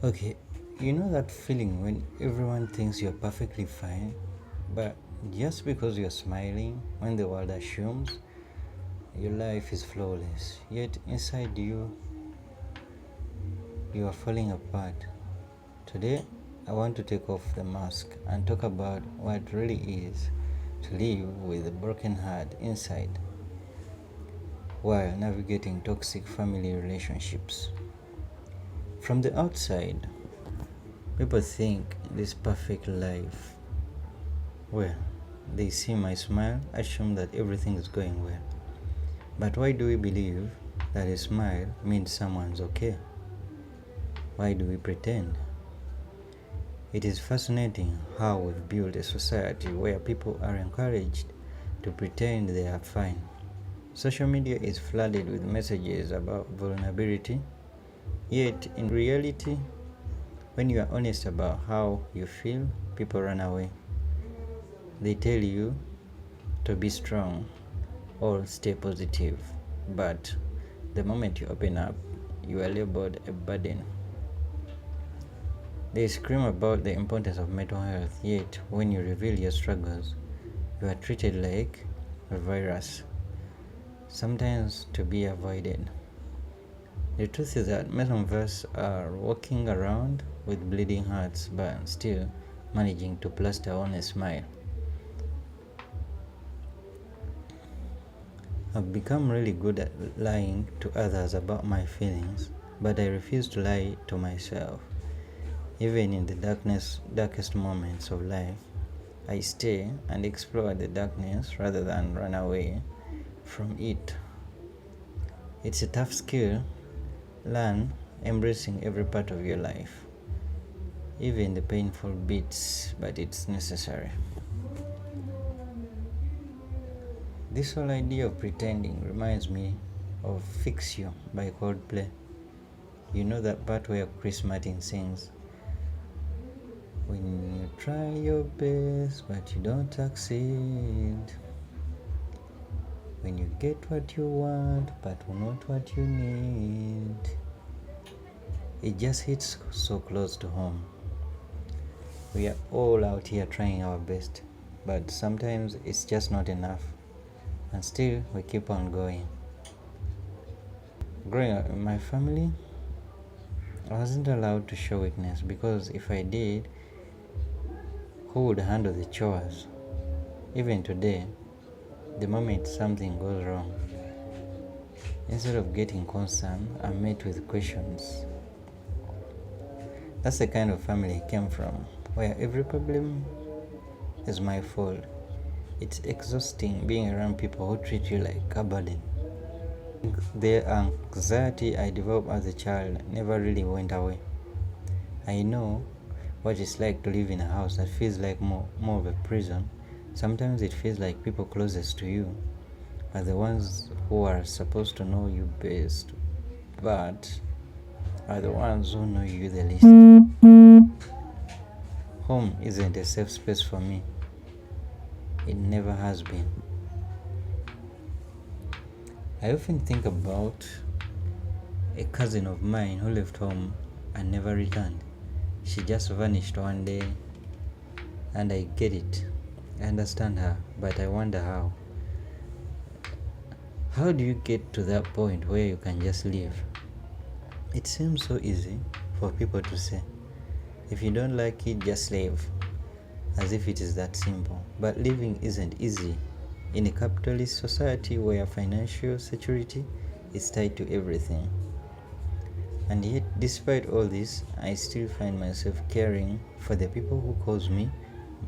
Okay, you know that feeling when everyone thinks you're perfectly fine, but just because you're smiling when the world assumes your life is flawless, yet inside you are falling apart. Today, I want to take off the mask and talk about what it really is to live with a broken heart inside while navigating toxic family relationships. From the outside, people think this perfect life. Well, they see my smile, assume that everything is going well. But why do we believe that a smile means someone's okay? Why do we pretend? It is fascinating how we've built a society where people are encouraged to pretend they are fine. Social media is flooded with messages about vulnerability, yet in reality, when you are honest about how you feel, people run away. They tell you to be strong or stay positive, but the moment you open up, you are labeled a burden. They scream about the importance of mental health, yet when you reveal your struggles, you are treated like a virus, sometimes to be avoided. The truth is that most of us are walking around with bleeding hearts but still managing to plaster on a smile. I've become really good at lying to others about my feelings, but I refuse to lie to myself. Even in the darkest moments of life, I stay and explore the darkness rather than run away from it. It's a tough skill. Learn embracing every part of your life, even the painful bits, but it's necessary. This whole idea of pretending reminds me of Fix You by Coldplay. You know that part where Chris Martin sings, "When you try your best but you don't succeed. When you get what you want but not what you need." It just hits so close to home. We are all out here trying our best, but sometimes it's just not enough. And still, we keep on going. Growing up in my family, I wasn't allowed to show weakness because if I did, who would handle the chores? Even today, the moment something goes wrong, instead of getting concerned, I'm met with questions. That's the kind of family I came from, where every problem is my fault. It's exhausting being around people who treat you like a burden. The anxiety I developed as a child never really went away. I know what it's like to live in a house that feels like more of a prison. Sometimes it feels like people closest to you are the ones who are supposed to know you best, but are the ones who know you the least. Home isn't a safe space for me. It never has been. I often think about a cousin of mine who left home and never returned. She just vanished one day, and I get it. I understand her, but I wonder how. How do you get to that point where you can just leave? It seems so easy for people to say, if you don't like it, just leave, as if it is that simple. But living isn't easy in a capitalist society where financial security is tied to everything. And yet, despite all this, I still find myself caring for the people who cause me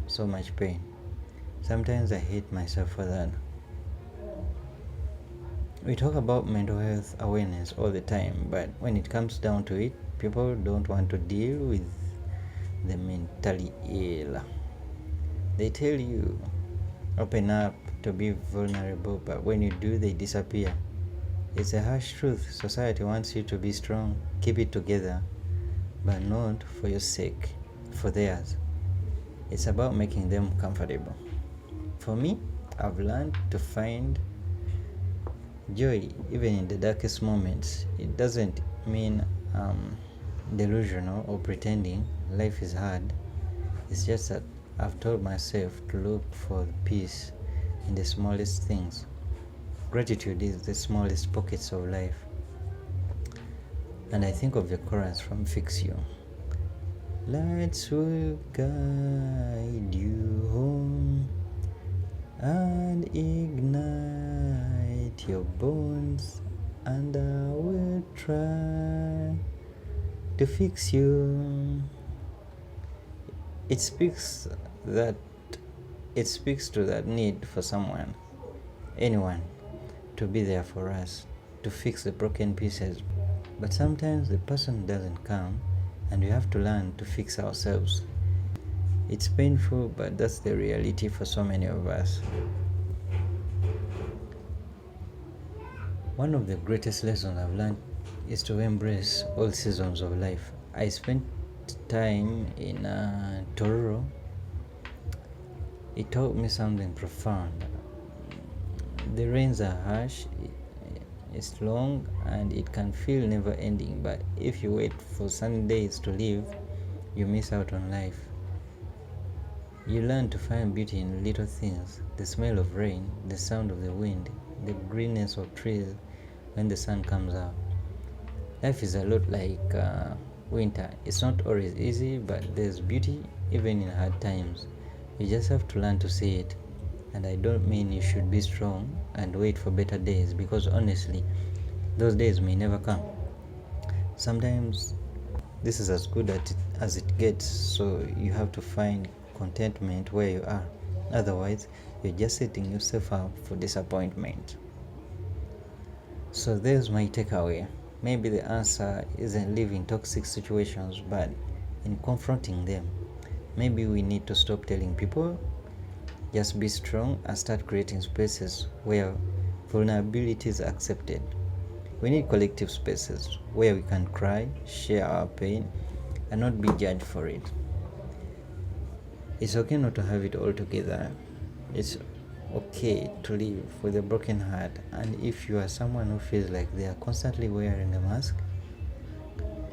so much pain. Sometimes I hate myself for that. We talk about mental health awareness all the time, but when it comes down to it, people don't want to deal with the mentally ill. They tell you, open up to be vulnerable, but when you do, they disappear. It's a harsh truth. Society wants you to be strong, keep it together, but not for your sake, for theirs. It's about making them comfortable. For me, I've learned to find joy even in the darkest moments. It doesn't mean delusional or pretending life is hard. It's just that I've told myself to look for peace in the smallest things. Gratitude is the smallest pockets of life. And I think of the chorus from Fix You. Lights will guide you home and ignite your bones, and I will try to fix you. It speaks to that need for someone, anyone, to be there for us, to fix the broken pieces. But sometimes the person doesn't come, and we have to learn to fix ourselves. It's painful, but that's the reality for so many of us. One of the greatest lessons I've learned is to embrace all seasons of life. I spent time in Tororo. It taught me something profound. The rains are harsh, it's long, and it can feel never ending, but if you wait for sunny days to live, you miss out on life. You learn to find beauty in little things: the smell of rain, the sound of the wind, the greenness of trees when the sun comes out. Life is a lot like winter. It's not always easy, but there's beauty even in hard times. You just have to learn to see it. And I don't mean you should be strong and wait for better days, because honestly, those days may never come. Sometimes this is as good as it gets, so you have to find contentment where you are. Otherwise, you're just setting yourself up for disappointment. So there's my takeaway. Maybe the answer isn't living toxic situations, but in confronting them. Maybe we need to stop telling people, just be strong, and start creating spaces where vulnerability is accepted. We need collective spaces where we can cry, share our pain, and not be judged for it. It's okay not to have it all together. It's okay to live with a broken heart. And if you are someone who feels like they are constantly wearing a mask,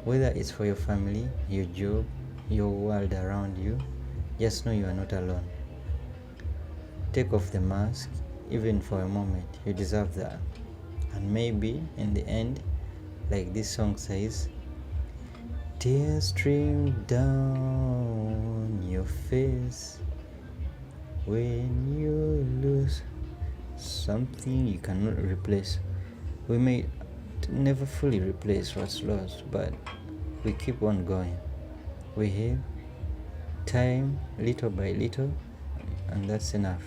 whether it's for your family, your job, your world around you, just know you are not alone. Take off the mask, even for a moment. You deserve that. And maybe in the end, like this song says, tears stream down your face when you lose something you cannot replace. We may never fully replace what's lost, but we keep on going. We heal time little by little, and that's enough.